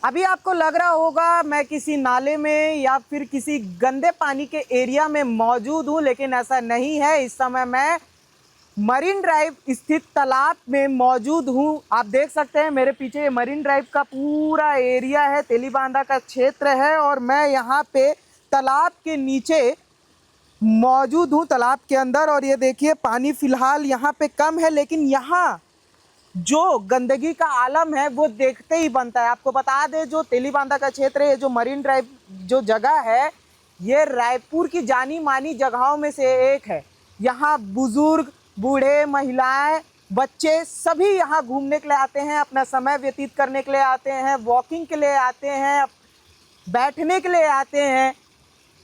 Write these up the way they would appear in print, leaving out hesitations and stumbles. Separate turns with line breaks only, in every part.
अभी आपको लग रहा होगा मैं किसी नाले में या फिर किसी गंदे पानी के एरिया में मौजूद हूँ, लेकिन ऐसा नहीं है। इस समय मैं मरीन ड्राइव स्थित तालाब में मौजूद हूँ। आप देख सकते हैं मेरे पीछे मरीन ड्राइव का पूरा एरिया है, तेलीबांधा का क्षेत्र है और मैं यहाँ पे तालाब के नीचे मौजूद हूँ, तालाब के अंदर। और ये देखिए पानी फ़िलहाल यहाँ पे कम है, लेकिन यहाँ जो गंदगी का आलम है वो देखते ही बनता है। आपको बता दें जो तेलीबांधा का क्षेत्र है, जो मरीन ड्राइव जो जगह है, ये रायपुर की जानी मानी जगहों में से एक है। यहाँ बुजुर्ग, बूढ़े, महिलाएं, बच्चे सभी यहाँ घूमने के लिए आते हैं, अपना समय व्यतीत करने के लिए आते हैं, वॉकिंग के लिए आते हैं, बैठने के लिए आते हैं,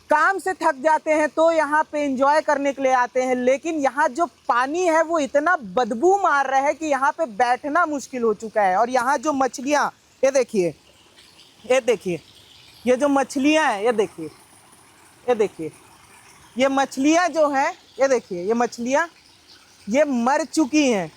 काम से थक जाते हैं तो यहाँ पे एंजॉय करने के लिए आते हैं। लेकिन यहाँ जो पानी है वो इतना बदबू मार रहा है कि यहाँ पे बैठना मुश्किल हो चुका है। और यहाँ जो मछलियाँ, ये देखिए, ये देखिए, ये जो मछलियाँ हैं, ये देखिए, ये देखिए, ये मछलियाँ जो हैं, ये देखिए, ये मछलियाँ ये मर चुकी हैं।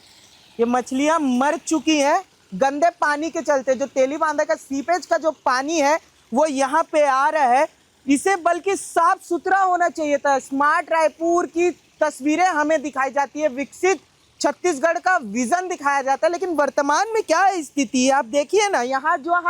ये मछलियाँ मर चुकी हैं गंदे पानी के चलते। जो तेलीबांधा का सीपेज का जो पानी है वो यहाँ पे आ रहा है। इसे बल्कि साफ सुथरा होना चाहिए था। स्मार्ट रायपुर की तस्वीरें हमें दिखाई जाती है, विकसित छत्तीसगढ़ का विजन दिखाया जाता है, लेकिन वर्तमान में क्या स्थिति है आप देखिए ना। यहाँ जो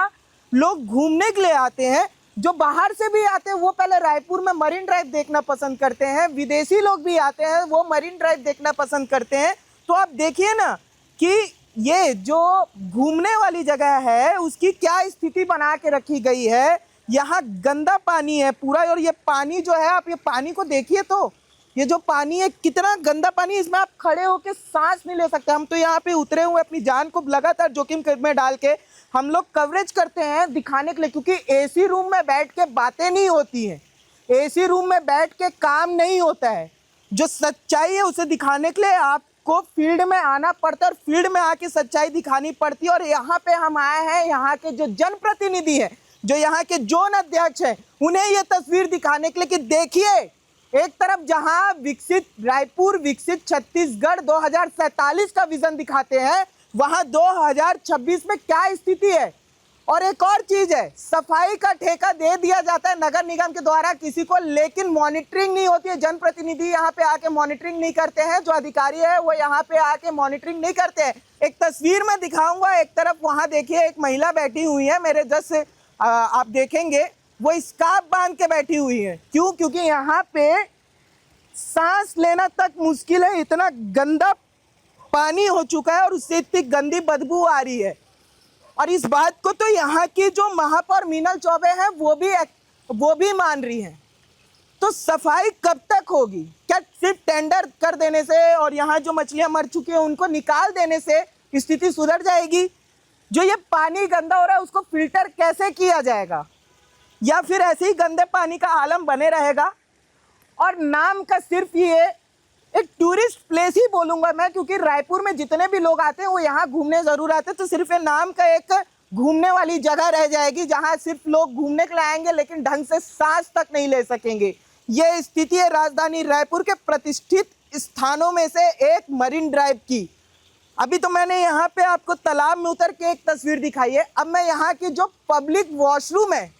लोग घूमने के लिए आते हैं, जो बाहर से भी आते हैं, वो पहले रायपुर में मरीन ड्राइव देखना पसंद करते हैं। विदेशी लोग भी आते हैं, वो मरीन ड्राइव देखना पसंद करते हैं। तो आप देखिए ना कि ये जो घूमने वाली जगह है उसकी क्या स्थिति बना के रखी गई है। यहाँ गंदा पानी है पूरा, और ये पानी जो है, आप ये पानी को देखिए तो ये जो पानी है कितना गंदा पानी है। इसमें आप खड़े होकर सांस नहीं ले सकते। हम तो यहाँ पे उतरे हुए अपनी जान को लगातार जोखिम में डाल के हम लोग कवरेज करते हैं दिखाने के लिए, क्योंकि एसी रूम में बैठ के बातें नहीं होती हैं, एसी रूम में बैठ के काम नहीं होता है। जो सच्चाई है उसे दिखाने के लिए आपको फील्ड में आना पड़ता है और फील्ड में आके सच्चाई दिखानी पड़ती है। और यहाँ पे हम आए हैं, यहाँ के जो जनप्रतिनिधि हैं, जो यहाँ के जोन अध्यक्ष हैं, उन्हें ये तस्वीर दिखाने के लिए कि देखिए, एक तरफ जहाँ विकसित रायपुर, विकसित छत्तीसगढ़ 2047 का विजन दिखाते हैं, वहाँ 2026 में क्या स्थिति है। और एक और चीज है, सफाई का ठेका दे दिया जाता है नगर निगम के द्वारा किसी को, लेकिन मॉनिटरिंग नहीं होती है। जनप्रतिनिधि यहाँ पे आके मॉनिटरिंग नहीं करते हैं, जो अधिकारी है वो यहाँ पे आके मॉनिटरिंग नहीं करते हैं। एक तस्वीर में दिखाऊंगा, एक तरफ वहाँ देखिए एक महिला बैठी हुई है, मेरे जस्ट आप देखेंगे वो स्कार्फ बांध के बैठी हुई है। क्यों? क्योंकि यहाँ पे सांस लेना तक मुश्किल है, इतना गंदा पानी हो चुका है और उससे इतनी गंदी बदबू आ रही है। और इस बात को तो यहाँ की जो महापौर मीनल चौबे हैं वो भी मान रही हैं। तो सफाई कब तक होगी? क्या सिर्फ टेंडर कर देने से और यहाँ जो मछलियाँ मर चुकी हैं उनको निकाल देने से स्थिति सुधर जाएगी? जो ये पानी गंदा हो रहा है उसको फिल्टर कैसे किया जाएगा, या फिर ऐसे ही गंदे पानी का आलम बने रहेगा? और नाम का सिर्फ ये एक टूरिस्ट प्लेस ही बोलूँगा मैं, क्योंकि रायपुर में जितने भी लोग आते हैं वो यहाँ घूमने ज़रूर आते हैं। तो सिर्फ ये नाम का एक घूमने वाली जगह रह जाएगी जहाँ सिर्फ लोग घूमने के लिए आएंगे, लेकिन ढंग से सांस तक नहीं ले सकेंगे। ये स्थिति है राजधानी रायपुर के प्रतिष्ठित स्थानों में से एक मरीन ड्राइव की। अभी तो मैंने यहाँ पे आपको तालाब में उतर के एक तस्वीर दिखाई है। अब मैं यहाँ की जो पब्लिक वॉशरूम है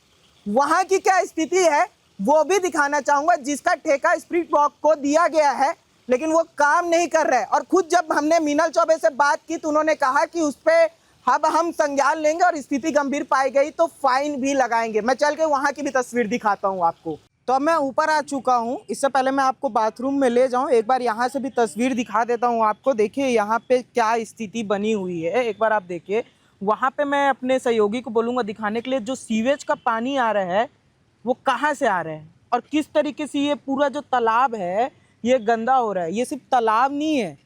वहाँ की क्या स्थिति है वो भी दिखाना चाहूँगा, जिसका ठेका स्प्रिट वॉक को दिया गया है, लेकिन वो काम नहीं कर रहा है। और खुद जब हमने मीनल चौबे से बात की तो उन्होंने कहा कि उस पर अब हम संज्ञान लेंगे और स्थिति गंभीर पाई गई तो फाइन भी लगाएंगे। मैं चल के वहाँ की भी तस्वीर दिखाता हूँ आपको। तो अब मैं ऊपर आ चुका हूँ। इससे पहले मैं आपको बाथरूम में ले जाऊँ, एक बार यहाँ से भी तस्वीर दिखा देता हूँ आपको। देखिए यहाँ पे क्या स्थिति बनी हुई है, एक बार आप देखिए। वहाँ पे मैं अपने सहयोगी को बोलूँगा दिखाने के लिए, जो सीवेज का पानी आ रहा है वो कहाँ से आ रहा है और किस तरीके से ये पूरा जो तालाब है ये गंदा हो रहा है। ये सिर्फ तालाब नहीं है,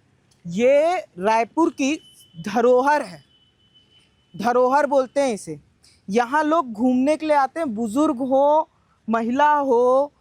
ये रायपुर की धरोहर है, धरोहर बोलते हैं इसे। यहाँ लोग घूमने के लिए आते हैं, बुजुर्ग हो, महिला हो,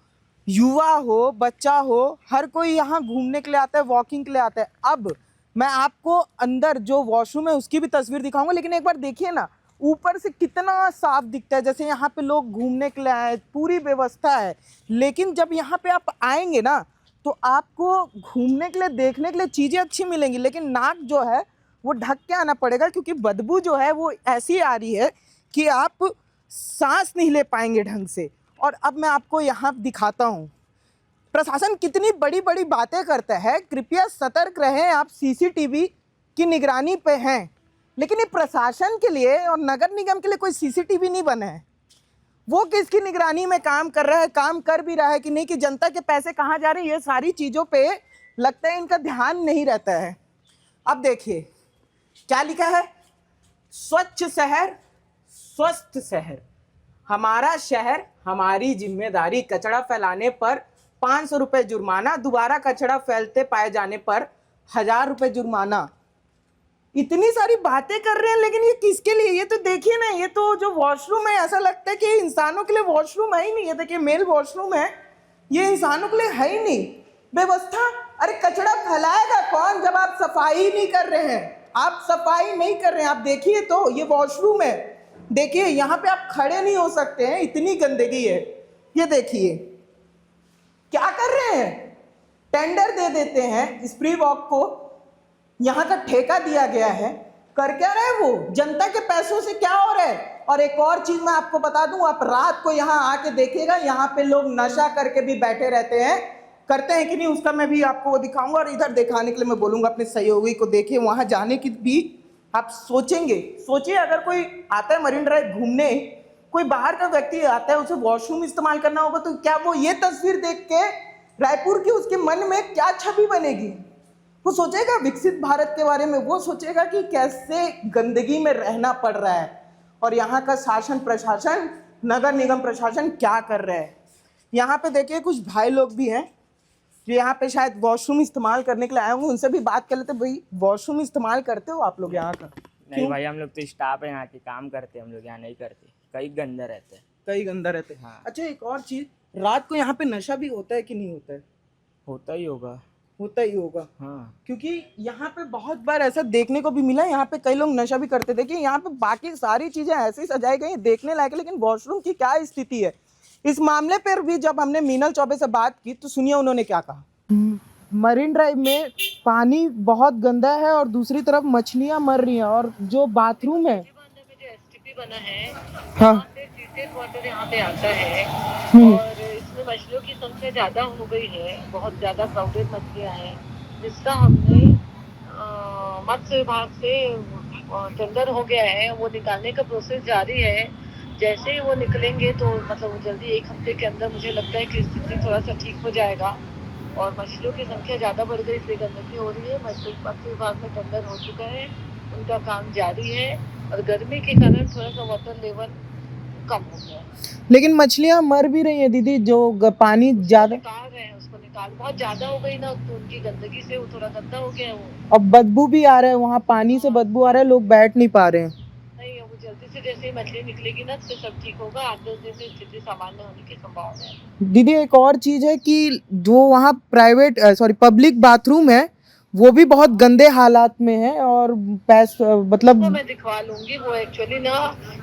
युवा हो, बच्चा हो, हर कोई यहाँ घूमने के लिए आता है, वॉकिंग के लिए आता है। अब मैं आपको अंदर जो वॉशरूम है उसकी भी तस्वीर दिखाऊंगा, लेकिन एक बार देखिए ना ऊपर से कितना साफ दिखता है, जैसे यहाँ पे लोग घूमने के लिए आए, पूरी व्यवस्था है। लेकिन जब यहाँ पे आप आएंगे ना तो आपको घूमने के लिए, देखने के लिए चीज़ें अच्छी मिलेंगी, लेकिन नाक जो है वो ढक के आना पड़ेगा, क्योंकि बदबू जो है वो ऐसी आ रही है कि आप सांस नहीं ले पाएंगे ढंग से। और अब मैं आपको यहाँ दिखाता हूँ प्रशासन कितनी बड़ी बड़ी बातें करता है। कृपया सतर्क रहें, आप सीसीटीवी की निगरानी पे हैं, लेकिन ये प्रशासन के लिए और नगर निगम के लिए कोई सीसीटीवी नहीं बना है। वो किसकी निगरानी में काम कर रहा है, काम कर भी रहा है कि नहीं, कि जनता के पैसे कहाँ जा रहे हैं, ये सारी चीज़ों पे लगता है इनका ध्यान नहीं रहता है। अब देखिए क्या लिखा है, स्वच्छ शहर स्वस्थ शहर, हमारा शहर हमारी जिम्मेदारी, कचरा फैलाने पर 500 रुपये जुर्माना, दोबारा कचरा फैलते पाए जाने पर 1000 रुपये जुर्माना। इतनी सारी बातें कर रहे हैं, लेकिन ये किसके लिए? ये तो देखिए ना, ये तो जो वॉशरूम है ऐसा लगता है कि इंसानों के लिए वॉशरूम है ही नहीं। ये देखिए मेल वॉशरूम है, ये इंसानों के लिए है ही नहीं व्यवस्था। अरे कचरा फैलाएगा कौन जब आप सफाई नहीं कर रहे हैं? आप सफाई नहीं कर रहे हैं। आप देखिए तो ये वॉशरूम है, देखिए यहाँ पे आप खड़े नहीं हो सकते हैं, इतनी गंदगी है। ये देखिए क्या कर रहे हैं, टेंडर दे देते हैं स्प्री वॉक को, यहाँ का ठेका दिया गया है, कर क्या रहे वो? जनता के पैसों से क्या हो रहा है? और एक और चीज मैं आपको बता दूं, आप रात को यहाँ आके देखिएगा, यहाँ पे लोग नशा करके भी बैठे रहते हैं, करते हैं कि नहीं उसका मैं भी आपको वो दिखाऊंगा। और इधर दिखाने के लिए मैं बोलूंगा अपने सहयोगी को, देखिए वहां जाने की भी आप सोचेंगे। सोचिए अगर कोई आता है मरीन ड्राइव घूमने, कोई बाहर का व्यक्ति आता है, उसे वॉशरूम इस्तेमाल करना होगा, तो क्या वो ये तस्वीर देख के रायपुर की उसके मन में क्या छवि बनेगी? वो सोचेगा विकसित भारत के बारे में, वो सोचेगा कि कैसे गंदगी में रहना पड़ रहा है। और यहाँ का शासन प्रशासन, नगर निगम प्रशासन क्या कर रहा है। यहाँ पे देखिए कुछ भाई लोग भी हैं जो यहाँ पे शायद वॉशरूम इस्तेमाल करने के लिए आए होंगे, उनसे भी बात कर लेते। भाई वॉशरूम इस्तेमाल करते हो आप लोग यहाँ का?
नहीं भाई, हम लोग तो स्टाफ है यहाँ के, काम करते हैं हम लोग, यहाँ नहीं करते। कई गंदा रहते हैं,
कई गंदा रहते हैं।
हाँ।
अच्छा एक और चीज, रात को यहाँ पे नशा भी होता है कि नहीं होता है?
होता ही होगा।
होता ही होगा,
हाँ।
क्योंकि यहाँ पे बहुत बार ऐसा देखने को भी मिला, यहाँ पे कई लोग नशा भी करते। देखिए यहाँ पे बाकी सारी चीजें ऐसी सजाई गई देखने लायक, लेकिन वॉशरूम की क्या स्थिति है इस मामले पर भी जब हमने मीनल चौबे से बात की तो सुनिए उन्होंने क्या कहा। मरीन ड्राइव में पानी बहुत गंदा है और दूसरी तरफ मछलियां मर रही हैं, और जो बाथरूम है
जो एसटीपी बना है,
हाँ
वहाँ से ट्रीटेड वाटर यहाँ पे आता है और इसमें मछलियों की संख्या ज़्यादा हो गई है, बहुत ज़्यादा क्राउडेड मछलियाँ हैं, जिसका हमने मत्स्य विभाग से टेंडर हो गया है, वो निकालने का प्रोसेस जारी है। जैसे ही वो निकलेंगे तो मतलब जल्दी 1 हफ्ते के अंदर मुझे लगता है कि स्थिति थोड़ा सा ठीक हो जाएगा और मछलियों की संख्या ज़्यादा बढ़ गई, इसलिए गंदगी हो रही है। मत्स्य विभाग में टेंडर हो चुका है, उनका काम जारी है और गर्मी के कारण थोड़ा सा वाटर लेवल कम हो गया।
लेकिन मछलियां मर भी रही हैं दीदी, जो पानी ज्यादा
निकाल रहे हैं, उसको निकाल, बहुत ज्यादा हो गई ना तो उनकी गंदगी से वो थोड़ा गंदा हो गया है वो।
और बदबू भी आ रहा है, वहाँ पानी से बदबू आ रहा है, लोग बैठ नहीं पा रहे हैं।
नहीं, वो जल्दी से जैसे ही मछली निकलेगी ना तो सब ठीक होगा, 8-10 दिन में स्थिति सामान्य होने की संभावना है।
दीदी एक और चीज है कि जो वहाँ प्राइवेट पब्लिक बाथरूम है वो भी बहुत गंदे हालात में है, और मतलब
वो मैं दिखवा लूंगी। वो एक्चुअली ना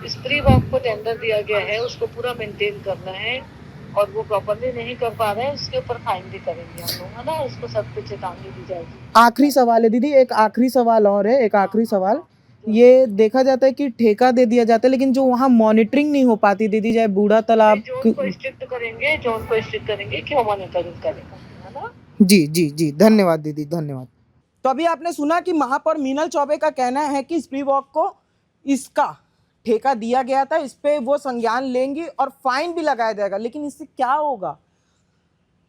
स्प्री वॉक को टेंडर दिया गया है, उसको पूरा मेंटेन करना है और वो प्रॉपर्ली नहीं कर पा रहे हैं, उसके ऊपर फाइन भी करेंगे हम लोग, है ना, उसको सब कुछ चेतावनी दी जाएगी।
आखिरी सवाल है दीदी, एक आखिरी सवाल और है, एक आखिरी सवाल। ये देखा जाता है कि ठेका दे दिया जाता है, लेकिन जो वहाँ मॉनिटरिंग नहीं हो पाती दीदी, चाहे बूढ़ा तालाब
जोन को स्ट्रिक्ट करेंगे, जोन को स्ट्रिक्ट करेंगे कि वो मॉनिटरिंग करेगा, है ना।
जी जी जी, धन्यवाद दीदी, धन्यवाद। तो अभी आपने सुना कि महापौर मीनल चौबे का कहना है कि स्प्री वॉक को इसका ठेका दिया गया था, इस पे वो संज्ञान लेंगी और फाइन भी लगाया जाएगा। लेकिन इससे क्या होगा?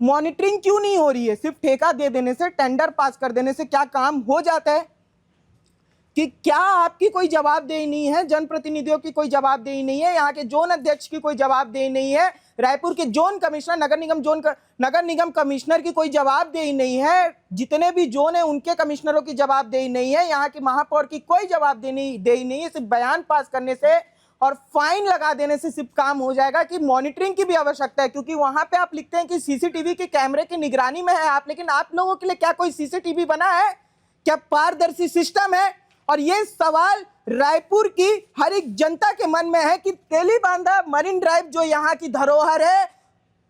मॉनिटरिंग क्यों नहीं हो रही है? सिर्फ ठेका दे देने से, टेंडर पास कर देने से क्या काम हो जाता है? कि क्या आपकी कोई जवाबदेही नहीं है? जनप्रतिनिधियों की कोई जवाबदेही नहीं है, यहाँ के जोन अध्यक्ष की कोई जवाबदेही नहीं है, रायपुर के जोन कमिश्नर, नगर निगम कमिश्नर की कोई जवाबदेही नहीं है, जितने भी जोन है उनके कमिश्नरों की जवाबदेही नहीं है, यहाँ की महापौर की कोई जवाबदेही नहीं है। सिर्फ बयान पास करने से और फाइन लगा देने से सिर्फ काम हो जाएगा कि मॉनिटरिंग की भी आवश्यकता है, क्योंकि वहां पे आप लिखते हैं कि सीसीटीवी के कैमरे की निगरानी में है आप, लेकिन आप लोगों के लिए क्या कोई सीसीटीवी बना है? क्या पारदर्शी सिस्टम है? और ये सवाल रायपुर की हर एक जनता के मन में है कि तेलीबांधा मरीन ड्राइव जो यहाँ की धरोहर है,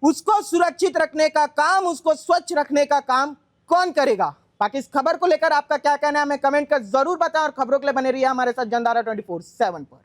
उसको सुरक्षित रखने का काम, उसको स्वच्छ रखने का काम कौन करेगा? बाकी इस खबर को लेकर आपका क्या कहना है हमें कमेंट कर जरूर बताएं, और खबरों के लिए बने रहिए हमारे साथ जनधारा 24/7 पर।